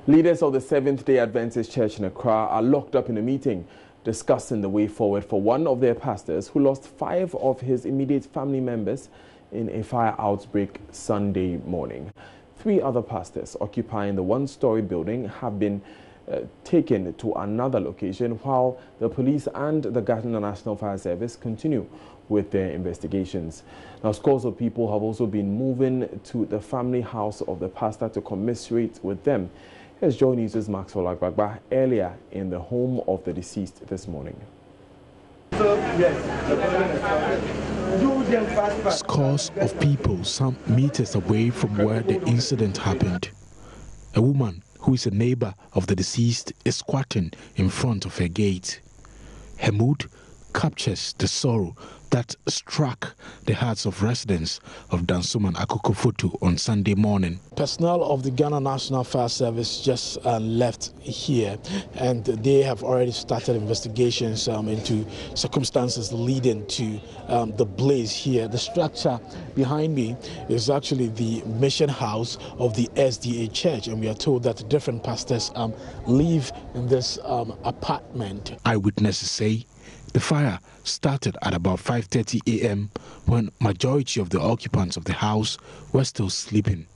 Leaders of the Seventh-day Adventist Church in Accra are locked up in a meeting discussing the way forward for one of their pastors who lost 5 of his immediate family members in a fire outbreak Sunday morning. 3 other pastors occupying the one-story building have been taken to another location while the police and the Ghana National Fire Service continue with their investigations. Now, scores of people have also been moving to the family house of the pastor to commiserate with them. Here's Joy News' Maxwell Agbagba earlier in the home of the deceased this morning. Scores of people some meters away from where the incident happened. A woman who is a neighbor of the deceased is squatting in front of her gate. Her mood captures the sorrow that struck the hearts of residents of Dansoman Akokofotu on Sunday morning. Personnel of the Ghana National Fire Service just left here, and they have already started investigations into circumstances leading to the blaze here. The structure behind me is actually the mission house of the SDA Church, and we are told that different pastors live in this apartment. Eyewitnesses say the fire started at about 5:30 a.m. when majority of the occupants of the house were still sleeping.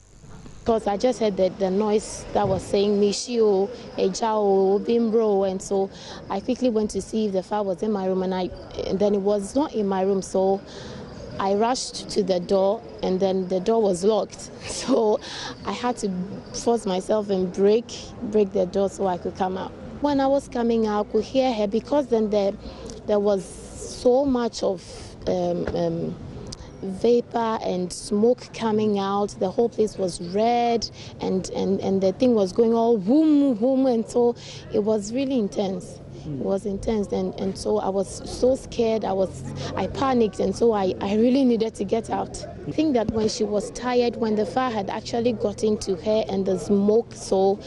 Because I just heard the noise that was saying Mishio, Ejao, Bimbro, and so I quickly went to see if the fire was in my room, and then it was not in my room, so I rushed to the door, and then the door was locked. So I had to force myself and break the door so I could come out. When I was coming out, I could hear her, because then there was so much of vapor and smoke coming out. The whole place was red, and the thing was going all boom, boom, and so it was really intense. It was intense, and so I was so scared. I panicked, and so I really needed to get out. I think that when she was tired, when the fire had actually got into her and the smoke, so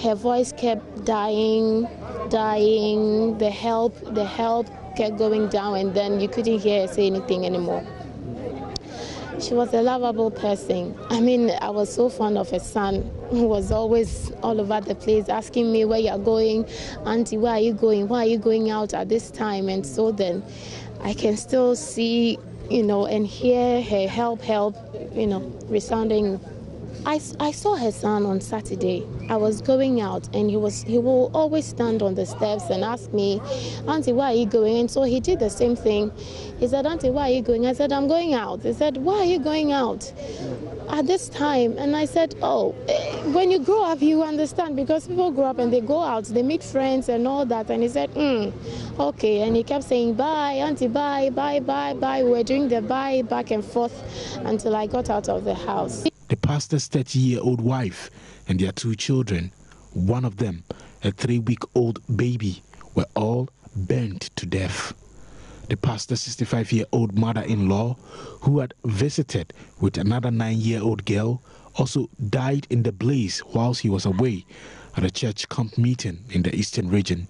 her voice kept dying, the help kept going down, and then you couldn't hear her say anything anymore. She was a lovable person. I mean, I was so fond of her son, who was always all over the place asking me, where you're going, Auntie, where are you going? Why are you going out at this time? And so then I can still see, and hear her help, resounding. I saw her son on Saturday. I was going out, and he will always stand on the steps and ask me, Auntie, where are you going? And so he did the same thing. He said, Auntie, where are you going? I said, I'm going out. He said, why are you going out at this time? And I said, oh, when you grow up, you understand, because people grow up and they go out, they meet friends and all that. And he said, okay. And he kept saying, bye, Auntie, bye, bye, bye, bye. We were doing the bye back and forth until I got out of the house. The pastor's 30-year-old wife and their 2 children, one of them a 3-week-old baby, were all burnt to death. The pastor's 65-year-old mother-in-law, who had visited with another 9-year-old girl, also died in the blaze whilst he was away at a church camp meeting in the eastern region.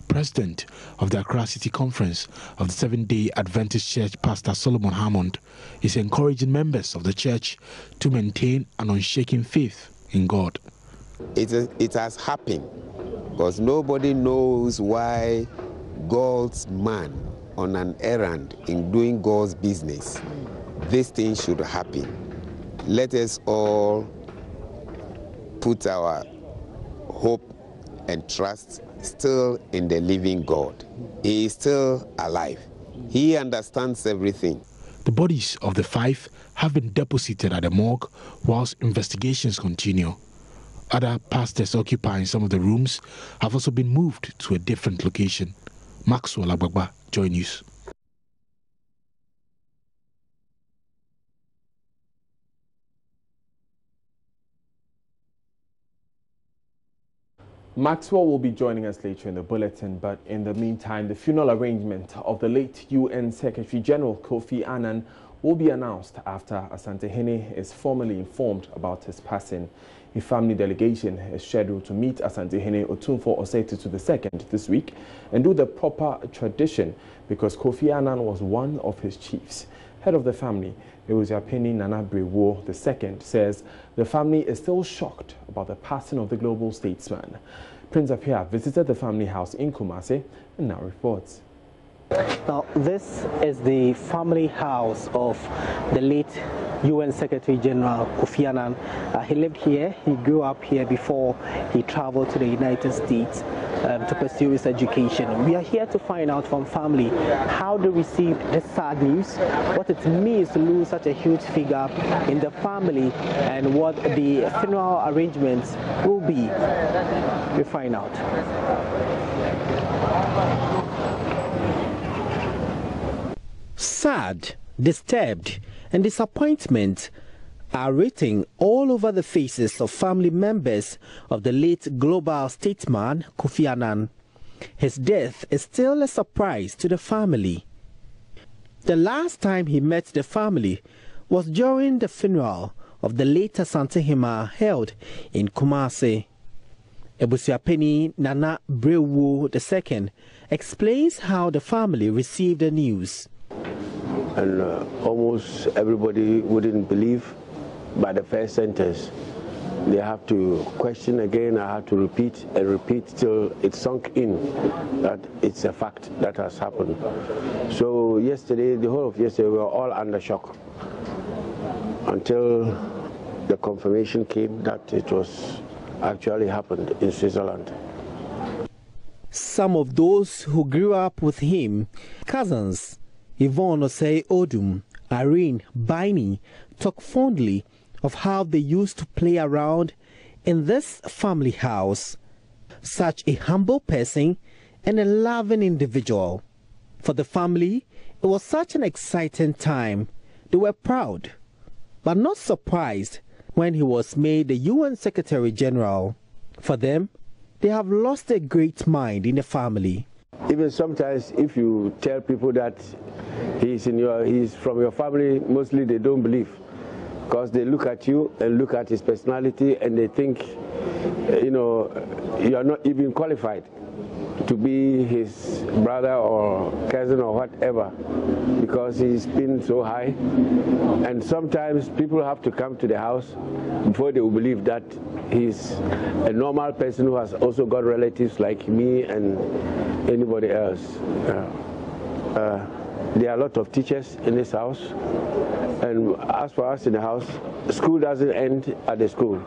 President of the Accra City Conference of the Seventh-day Adventist Church, Pastor Solomon Hammond, is encouraging members of the church to maintain an unshaken faith in God. It has happened because nobody knows why God's man on an errand in doing God's business, this thing should happen. Let us all put our hope and trust still in the living God. He is still alive. He understands everything. The bodies of the 5 have been deposited at the morgue whilst investigations continue. Other pastors occupying some of the rooms have also been moved to a different location. Maxwell Agbagba, Joy News. Maxwell will be joining us later in the bulletin, but in the meantime, the funeral arrangement of the late UN Secretary General Kofi Annan will be announced after Asantehene is formally informed about his passing. A family delegation is scheduled to meet Asantehene Otumfuo Osei-Tutu II this week and do the proper tradition because Kofi Annan was one of his chiefs. Head of the family, Ebusiapeni Nana Brewo II says the family is still shocked about the passing of the global statesman. Prince Apia visited the family house in Kumasi and now reports. Now, this is the family house of the late UN Secretary General Kofi Annan. He lived here, he grew up here before he traveled to the United States to pursue his education. We are here to find out from family how they received this sad news, what it means to lose such a huge figure in the family, and what the funeral arrangements will be. We find out. Sad, disturbed, and disappointment are written all over the faces of family members of the late global statesman Kofi Annan. His death is still a surprise to the family. The last time he met the family was during the funeral of the late Asante Hima held in Kumasi. Ebusiapeni Nana Brewo II explains how the family received the news. And almost everybody wouldn't believe by the first sentence. They have to question again. I have to repeat and repeat till it sunk in that it's a fact that has happened. So yesterday, the whole of yesterday, we were all under shock until the confirmation came that it was actually happened in Switzerland. Some of those who grew up with him, cousins, Yvonne Osei Odum, Irene Baini, talk fondly of how they used to play around in this family house. Such a humble person and a loving individual. For the family, it was such an exciting time. They were proud, but not surprised when he was made the UN Secretary General. For them, they have lost a great mind in the family. Even sometimes if you tell people that he's from your family, mostly they don't believe, because they look at you and look at his personality and they think, you are not even qualified to be his brother or cousin or whatever, because he's been so high. And sometimes people have to come to the house before they will believe that he's a normal person who has also got relatives like me and anybody else. There are a lot of teachers in this house, and as for us in the house, school doesn't end at the school.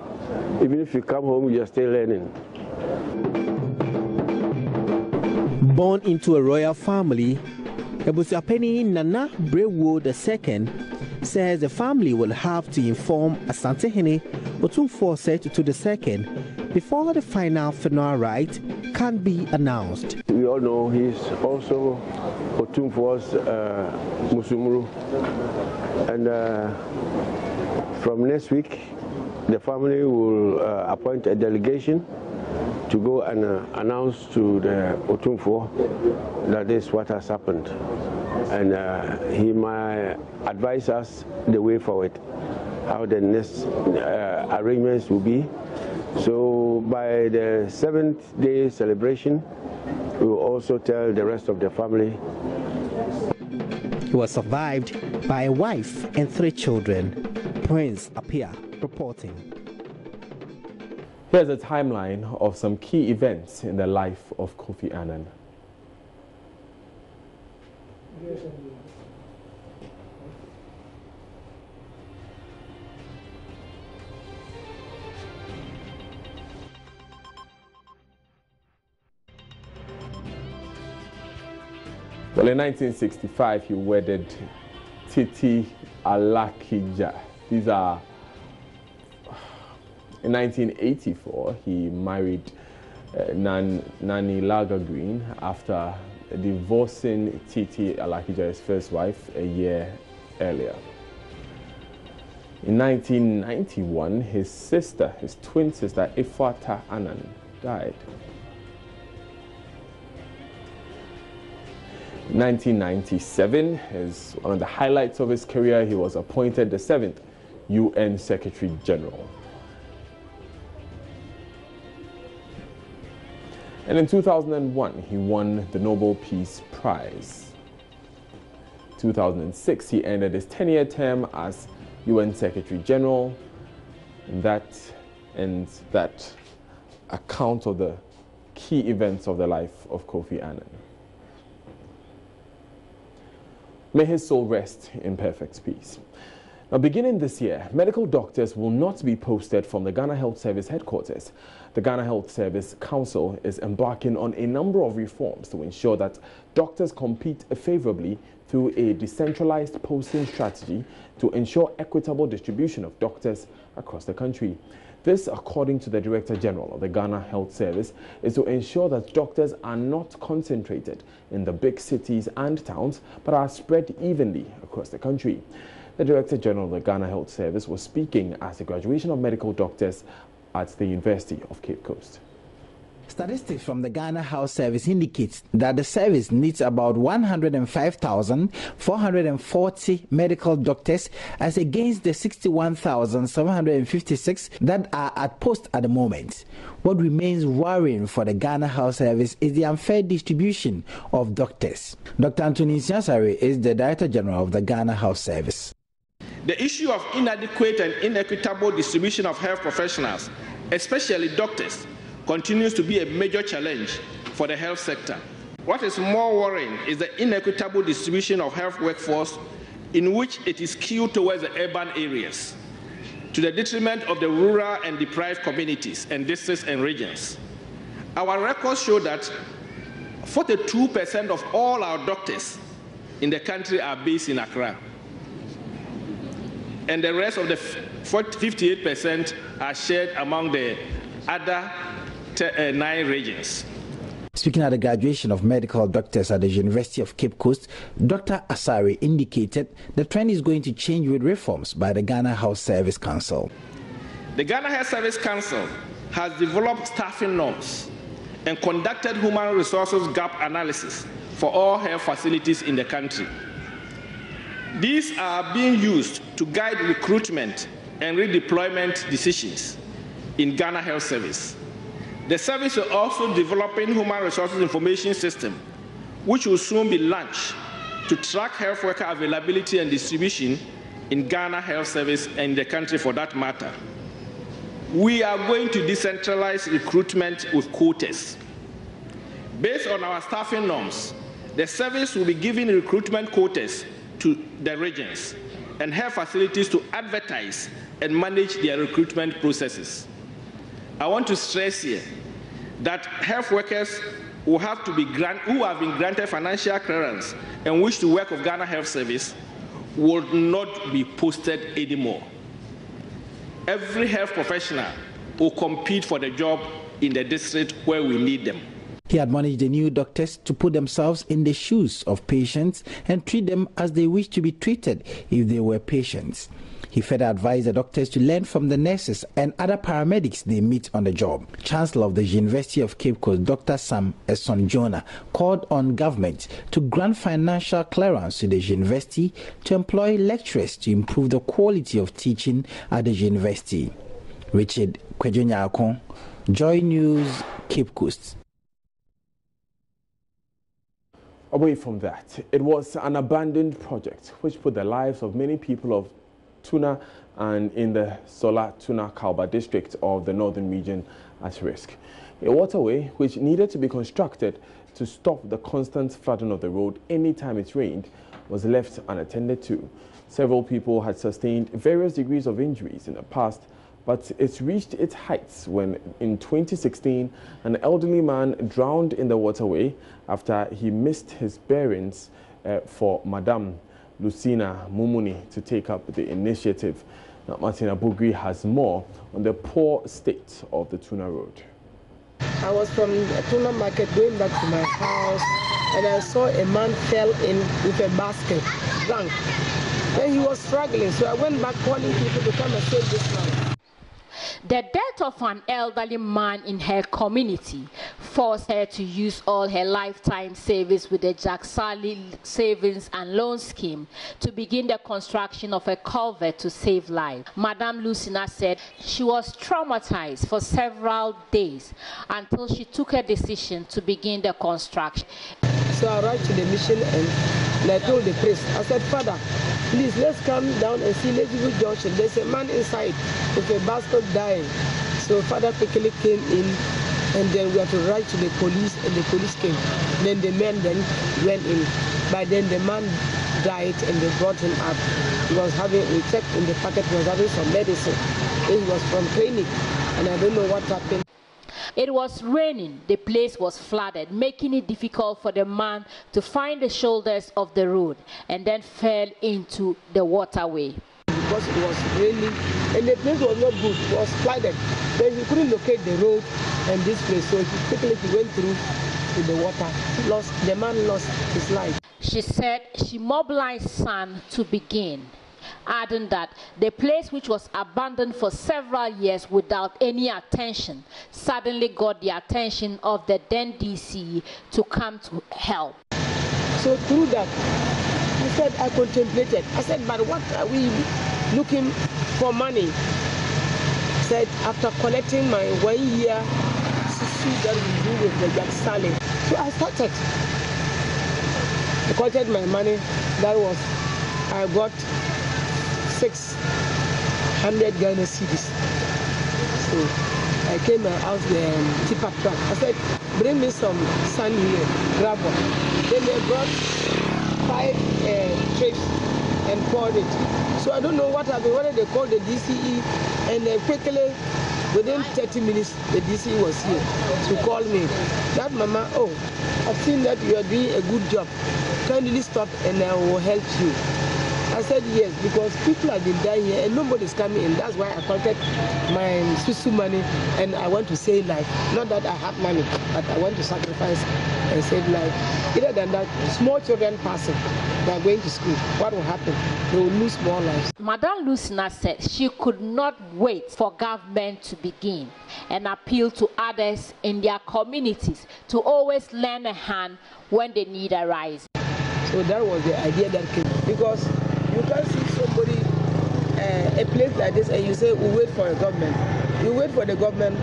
Even if you come home, you're still learning. Born into a royal family, Ebusiapeni Nana Brewo II says the family will have to inform Asantehene Otumfuo II before the final funeral rite can be announced. We all know he's also Otumfuo's Musumuru, and from next week the family will appoint a delegation to go and announce to the Otumfuo that this is what has happened, and he might advise us the way forward, how the next arrangements will be. So by the 7th day celebration, we will also tell the rest of the family. He was survived by a wife and 3 children. Prince Apia reporting. Here's a timeline of some key events in the life of Kofi Annan. Well, in 1965, he wedded Titi Alakija. These are. In 1984, he married Nani Laga Green after divorcing Titi Alakija, his first wife, a year earlier. In 1991, his twin sister, Ifata Annan, died. In 1997, one of the highlights of his career, he was appointed the 7th UN Secretary General. And in 2001, he won the Nobel Peace Prize. 2006, he ended his 10-year term as UN Secretary General. And that ends that account of the key events of the life of Kofi Annan. May his soul rest in perfect peace. Now, beginning this year, medical doctors will not be posted from the Ghana Health Service headquarters. The Ghana Health Service Council is embarking on a number of reforms to ensure that doctors compete favorably through a decentralized posting strategy to ensure equitable distribution of doctors across the country. This, according to the Director General of the Ghana Health Service, is to ensure that doctors are not concentrated in the big cities and towns, but are spread evenly across the country. The Director General of the Ghana Health Service was speaking at the graduation of medical doctors at the University of Cape Coast. Statistics from the Ghana Health Service indicates that the service needs about 105,440 medical doctors as against the 61,756 that are at post at the moment. What remains worrying for the Ghana Health Service is the unfair distribution of doctors. Dr. Anthony Siasare is the Director General of the Ghana Health Service. The issue of inadequate and inequitable distribution of health professionals, especially doctors, continues to be a major challenge for the health sector. What is more worrying is the inequitable distribution of health workforce, in which it is skewed towards the urban areas, to the detriment of the rural and deprived communities and districts and regions. Our records show that 42% of all our doctors in the country are based in Accra, and the rest of the 58% are shared among the other 9 regions. Speaking at the graduation of medical doctors at the University of Cape Coast, Dr. Asare indicated the trend is going to change with reforms by the Ghana Health Service Council. The Ghana Health Service Council has developed staffing norms and conducted human resources gap analysis for all health facilities in the country. These are being used to guide recruitment and redeployment decisions in Ghana Health Service. The service is also developing human resources information system, which will soon be launched to track health worker availability and distribution in Ghana Health Service and the country for that matter. We are going to decentralize recruitment with quotas. Based on our staffing norms, the service will be giving recruitment quotas to the regions and health facilities to advertise and manage their recruitment processes. I want to stress here that health workers who have been granted financial clearance and wish to work with Ghana Health Service will not be posted anymore. Every health professional will compete for the job in the district where we need them. He admonished the new doctors to put themselves in the shoes of patients and treat them as they wish to be treated if they were patients. He further advised the doctors to learn from the nurses and other paramedics they meet on the job. Chancellor of the University of Cape Coast, Dr. Sam Esson-Jonah, called on government to grant financial clearance to the university to employ lecturers to improve the quality of teaching at the university. Richard Kwejunyakon, Joy News, Cape Coast. Away from that, it was an abandoned project which put the lives of many people of Tuna and in the Sola Tuna Kalba district of the northern region at risk. A waterway which needed to be constructed to stop the constant flooding of the road anytime it rained was left unattended to. Several people had sustained various degrees of injuries in the past, but it's reached its heights when in 2016 an elderly man drowned in the waterway after he missed his bearings for Madame Lucina Mumuni to take up the initiative. Now, Martina Bugri has more on the poor state of the Tuna Road. I was from the Tuna Market going back to my house, and I saw a man fell in with a basket, drunk. Then he was struggling, so I went back calling people to come and save this man. The death of an elderly man in her community forced her to use all her lifetime savings with the Jack Sally Savings and Loan Scheme to begin the construction of a culvert to save lives. Madame Lucina said she was traumatized for several days until she took a decision to begin the construction. So I arrived to the mission and I told the priest, I said, Father, please, let's come down and see Elizabeth Junction. There's a man inside with a basket dying. So Father quickly came in, and then we had to write to the police, and the police came. Then the men then went in. But then the man died, and they brought him up. He was having, we checked in the packet, he was having some medicine. He was from clinic, and I don't know what happened. It was raining. The place was flooded, making it difficult for the man to find the shoulders of the road, and then fell into the waterway. Because it was raining, and the place was not good. It was flooded. Then he couldn't locate the road and this place, so quickly he went through to the water. The man lost his life. She said she mobilized sand to begin, adding that the place, which was abandoned for several years without any attention, suddenly got the attention of the then DC to come to help. So through that, I said, I contemplated. I said, but what are we looking for money? I said, after collecting my 1 year that we do with the Jack Sally. So I started. I collected my money. That was, I got 600 Ghana cedis. So I came out the tipper truck. I said, bring me some sand here, gravel. Then they brought 5 trips and poured it. So I don't know what happened, whether they called the DCE, and they quickly, within 30 minutes, the DCE was here to call me. That mama, oh, I've seen that you are doing a good job. Kindly stop and I will help you. I said yes, because people have been dying here and nobody's coming in. That's why I collected my susu money and I want to save life. Not that I have money, but I want to sacrifice and save life. Other than that, small children passing, they are going to school. What will happen? They will lose more lives. Madame Lucina said she could not wait for government to begin and appeal to others in their communities to always lend a hand when the need arises. So that was the idea that came, because you can't see somebody, a place like this, and you say, we'll wait for a government. You wait for the government,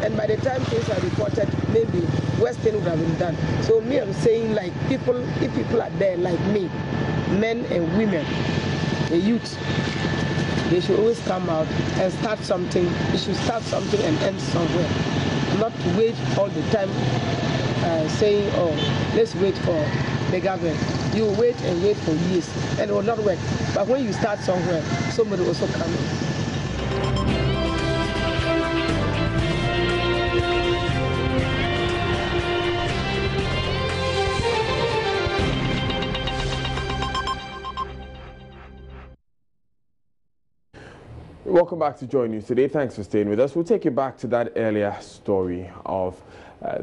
and by the time things are reported, maybe worse thing would have been done. So me, I'm saying, like, people, if people are there, like me, men and women, the youth, they should always come out and start something. They should start something and end somewhere. Not to wait all the time saying, oh, let's wait for the government. You wait and wait for years and it will not work. But when you start somewhere, somebody will also come in. Welcome back to Joy News today. Thanks for staying with us. We'll take you back to that earlier story of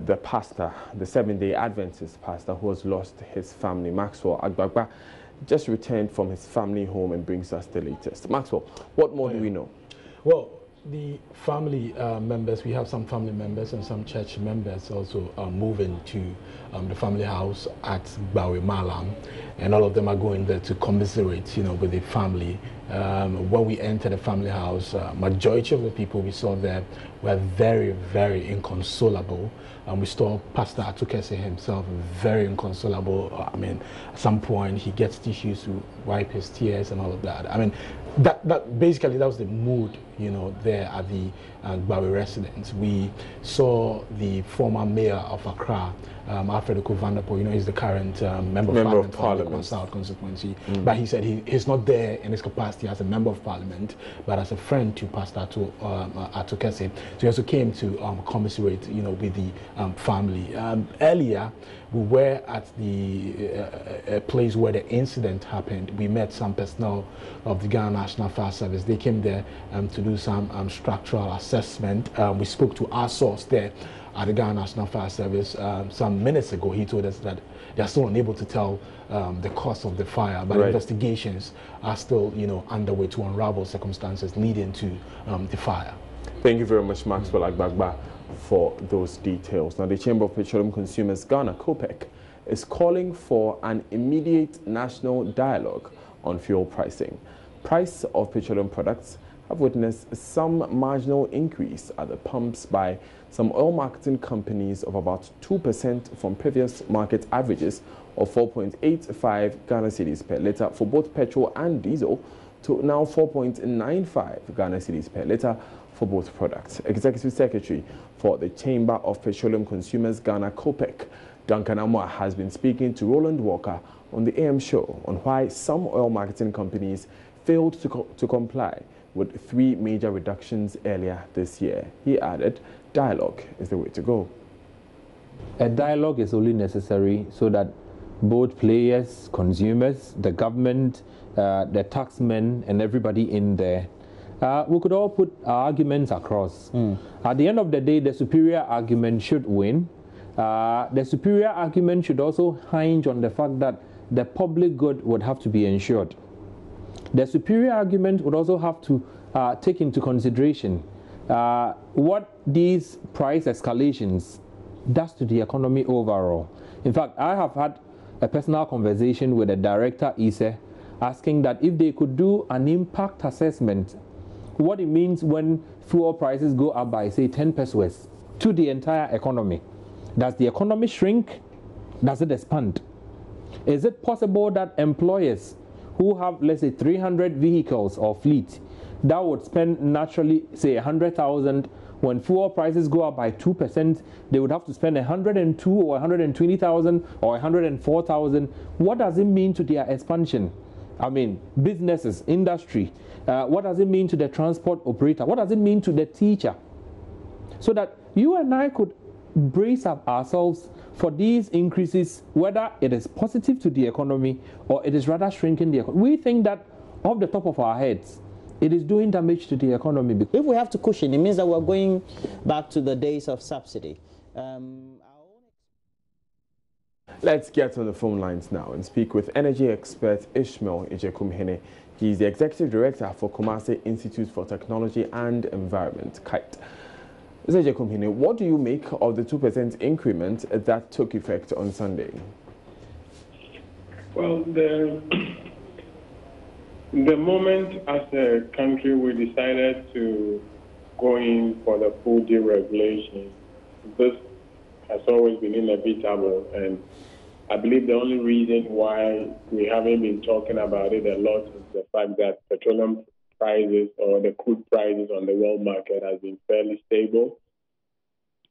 the pastor, the Seventh-day Adventist pastor who has lost his family. Maxwell Agbagba just returned from his family home and brings us the latest. Maxwell, what more do we know? Well, the family members, we have some family members and some church members also moving to the family house at Bawe Malam, and all of them are going there to commiserate, with the family. When we entered the family house, majority of the people we saw there were very, very inconsolable. We saw Pastor Atukese himself very inconsolable. I mean, at some point he gets tissues to wipe his tears and all of that. I mean, that basically that was the mood, there at the Bawe residence. We saw the former mayor of Accra, Alfred Vanderpool, he's the current member of Parliament for the South constituency. But he said he's not there in his capacity as a member of Parliament, but as a friend to Pastor Atukese. So he also came to commiserate, with the family. Earlier, we were at the place where the incident happened. We met some personnel of the Ghana National Fire Service. They came there to do some structural assessment. We spoke to our source there at the Ghana National Fire Service some minutes ago. He told us that they are still unable to tell the cause of the fire, but investigations are still, underway to unravel circumstances leading to the fire. Thank you very much, Maxwell Agbagba, for those details. Now, the Chamber of Petroleum Consumers Ghana, COPEC, is calling for an immediate national dialogue on fuel pricing. Price of petroleum products have witnessed some marginal increase at the pumps by some oil marketing companies of about 2% from previous market averages of 4.85 Ghana cedis per litre for both petrol and diesel to now 4.95 Ghana cedis per litre for both products. Executive Secretary for the Chamber of Petroleum Consumers Ghana, Kofi, Duncan Amoah, has been speaking to Roland Walker on the AM show on why some oil marketing companies failed to comply with 3 major reductions earlier this year. He added, dialogue is the way to go. A dialogue is only necessary so that both players, consumers, the government, the taxmen, and everybody in there, we could all put our arguments across. At the end of the day, the superior argument should win. The superior argument should also hinge on the fact that the public good would have to be ensured. The superior argument would also have to take into consideration what these price escalations does to the economy overall. In fact, I have had a personal conversation with the director, Ise, asking that if they could do an impact assessment, what it means when fuel prices go up by, say, 10 pesos to the entire economy. Does the economy shrink? Does it expand? Is it possible that employers who have, let's say, 300 vehicles or fleet that would spend naturally, say, 100,000, when fuel prices go up by 2%, they would have to spend 102 or 120,000 or 104,000. What does it mean to their expansion? I mean, businesses, industry. What does it mean to the transport operator? What does it mean to the teacher? So that you and I could brace up ourselves for these increases, whether it is positive to the economy or it is rather shrinking the economy. We think that off the top of our heads, it is doing damage to the economy. If we have to cushion, it means that we're going back to the days of subsidy. Let's get on the phone lines now and speak with energy expert Ishmael Ejekumhene. He's the Executive Director for Kumasi Institute for Technology and Environment, KITE. Mr. Ejekumhene, what do you make of the 2% increment that took effect on Sunday? Well, the moment as a country we decided to go in for the full deregulation, this has always been inevitable, and I believe the only reason why we haven't been talking about it a lot is the fact that petroleum prices or the crude prices on the world market has been fairly stable,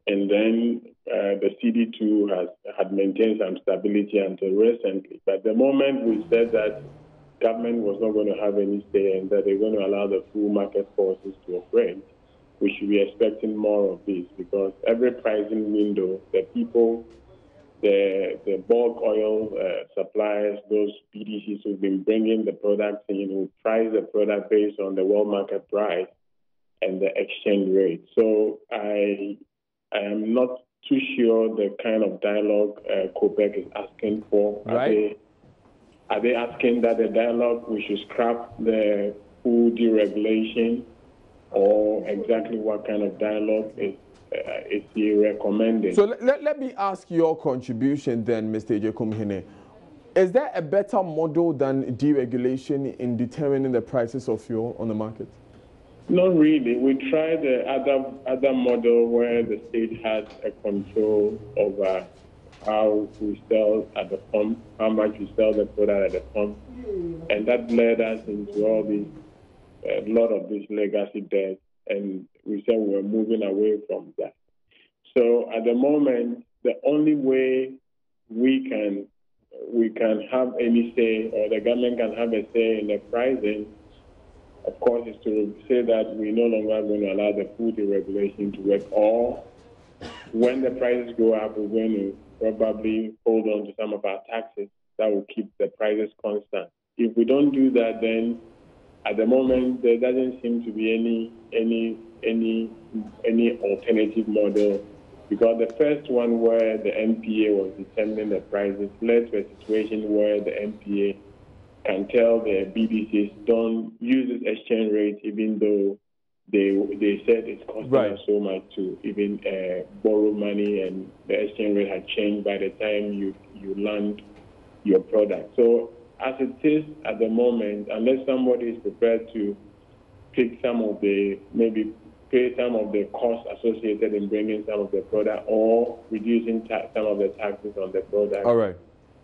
and then the CD2 had maintained some stability until recently. But the moment we said that government was not going to have any say and that they're going to allow the full market forces to operate, we should be expecting more of this, because every pricing window, the people, the bulk oil suppliers, those PDCs who've been bringing the products in, who price the product based on the world market price and the exchange rate. So I am not too sure the kind of dialogue Quebec is asking for. Right. Are they asking that the dialogue, we should scrap the full deregulation, or exactly what kind of dialogue is he recommending? So let me ask your contribution then, Mr. Ejekumhene. Is there a better model than deregulation in determining the prices of fuel on the market? Not really. We tried the other model where the state has a control over how we sell at the pump, how much we sell the product at the pump, and that led us into all these, a lot of this legacy debt, and we said we were moving away from that. So at the moment, the only way we can have any say, or the government can have a say in the pricing, of course, is to say that we no longer are going to allow the full deregulation to work, or when the prices go up, we're going to probably hold on to some of our taxes that will keep the prices constant. If we don't do that, then at the moment there doesn't seem to be any alternative model, because the first one where the NPA was determining the prices led to a situation where the NPA can tell the BDCs don't use this exchange rate, even though they said it's costing us so much to even borrow money, and the exchange rate had changed by the time you land your product. So as it is at the moment, unless somebody is prepared to take some of the, maybe pay some of the costs associated in bringing some of the product or reducing some of the taxes on the product. All right.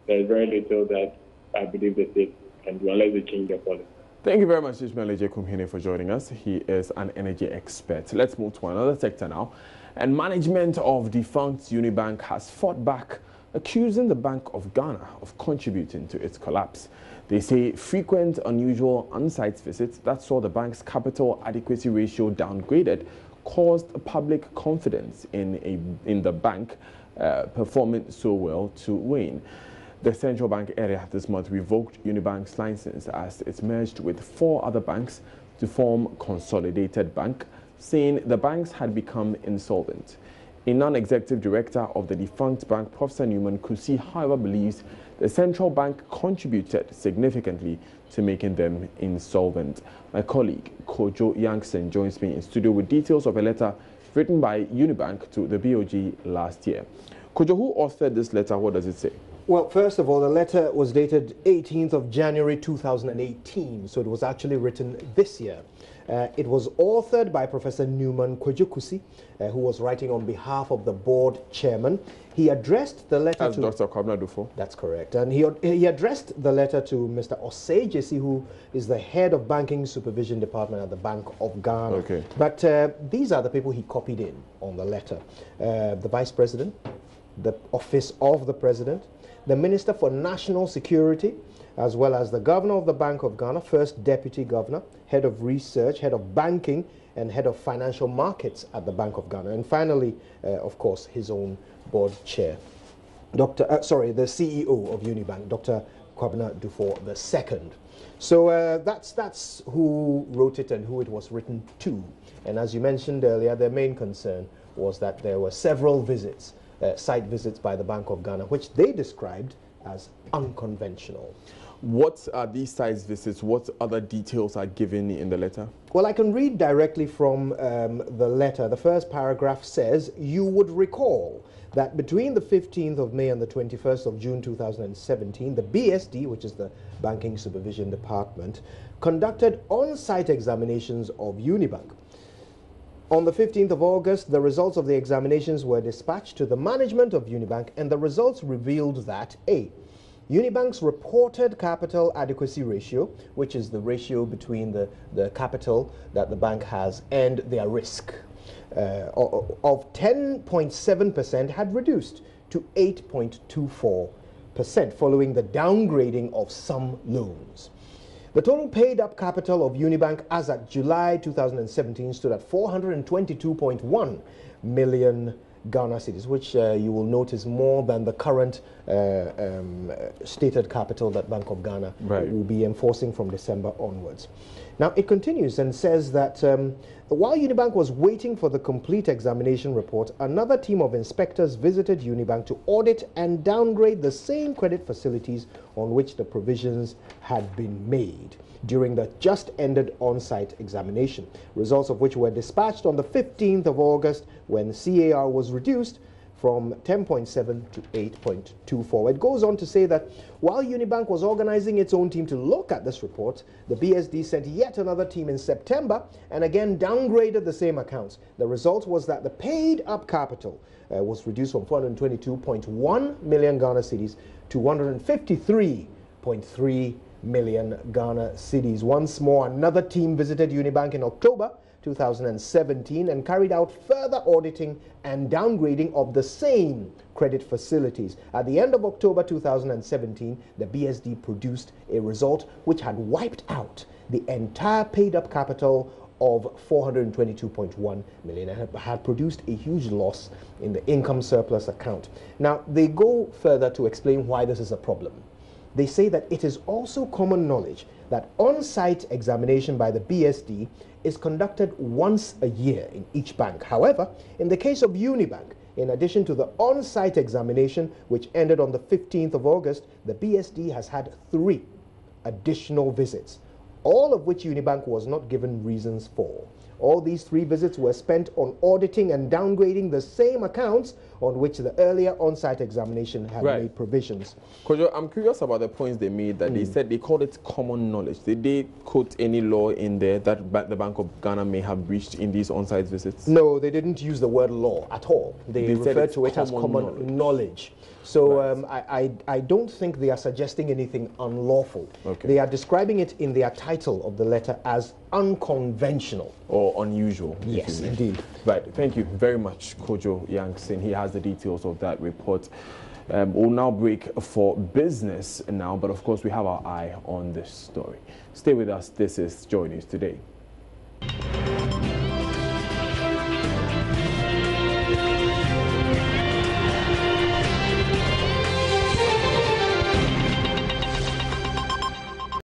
There's very little that I believe the state can do unless they change the policy. Thank you very much, Ishmael Ejekumhene, for joining us. He is an energy expert. Let's move to another sector now. And management of defunct Unibank has fought back, accusing the Bank of Ghana of contributing to its collapse. They say frequent, unusual on-site visits that saw the bank's capital adequacy ratio downgraded caused public confidence in the bank performing so well to wane. The central bank earlier this month revoked Unibank's license as it merged with 4 other banks to form Consolidated Bank, saying the banks had become insolvent. A non-executive director of the defunct bank, Professor Newman Kusi, however, believes the central bank contributed significantly to making them insolvent. My colleague, Kojo Yankson, joins me in studio with details of a letter written by Unibank to the BOG last year. Kojo, who authored this letter? What does it say? Well, first of all, the letter was dated 18th of January 2018, so it was actually written this year. It was authored by Professor Newman Kusi, who was writing on behalf of the board chairman. He addressed the letter to Dr. Kwabena Dufo. That's correct. And he addressed the letter to Mr. Osei Jesse, who is the head of Banking Supervision Department at the Bank of Ghana. Okay. But these are the people he copied in on the letter. The Vice President, the Office of the President, the Minister for National Security, as well as the Governor of the Bank of Ghana, First Deputy Governor, Head of Research, Head of Banking, and Head of Financial Markets at the Bank of Ghana. And finally, of course, his own board chair, the CEO of Unibank, Dr. Kwabena Dufo II. So that's who wrote it and who it was written to. And as you mentioned earlier, their main concern was that there were several visits, site visits by the Bank of Ghana, which they described as unconventional. What are these site visits? What other details are given in the letter? Well, I can read directly from the letter. The first paragraph says, you would recall that between the 15th of May and the 21st of June 2017, the BSD, which is the Banking Supervision Department, conducted on-site examinations of Unibank. On the 15th of August, the results of the examinations were dispatched to the management of Unibank, and the results revealed that A, Unibank's reported capital adequacy ratio, which is the ratio between the capital that the bank has and their risk, of 10.7% had reduced to 8.24% following the downgrading of some loans. The total paid-up capital of Unibank as at July 2017 stood at 422.1 million Ghana cedis, which you will note is more than the current stated capital that Bank of Ghana will be enforcing from December onwards. Now, it continues and says that while Unibank was waiting for the complete examination report, another team of inspectors visited Unibank to audit and downgrade the same credit facilities on which the provisions had been made during the just ended on-site examination, results of which were dispatched on the 15th of August when CAR was reduced from 10.7 to 8.24. It goes on to say that while Unibank was organizing its own team to look at this report, the BSD sent yet another team in September and again downgraded the same accounts. The result was that the paid-up capital was reduced from 422.1 million Ghana cedis to 153.3 million Ghana cedis. Once more, another team visited Unibank in October 2017 and carried out further auditing and downgrading of the same credit facilities. At the end of October 2017, the BSD produced a result which had wiped out the entire paid-up capital of 422.1 million and had produced a huge loss in the income surplus account. Now, they go further to explain why this is a problem. They say that it is also common knowledge that on-site examination by the BSD is conducted once a year in each bank. However, in the case of Unibank, in addition to the on-site examination, which ended on the 15th of August, the BSD has had 3 additional visits all of which Unibank was not given reasons for. All these 3 visits were spent on auditing and downgrading the same accounts on which the earlier on-site examination had made provisions. Kojo, I'm curious about the points they made that they said they called it common knowledge. Did they quote any law in there that the Bank of Ghana may have breached in these on-site visits? No, they didn't use the word law at all. They referred to it as common knowledge. So I don't think they are suggesting anything unlawful. Okay. They are describing it in their title of the letter as unconventional. Or unusual. Yes, indeed. Right. Thank you very much, Kojo Yankson. He has the details of that report. We'll now break for business now, but of course we have our eye on this story. Stay with us. This is Joy News Today.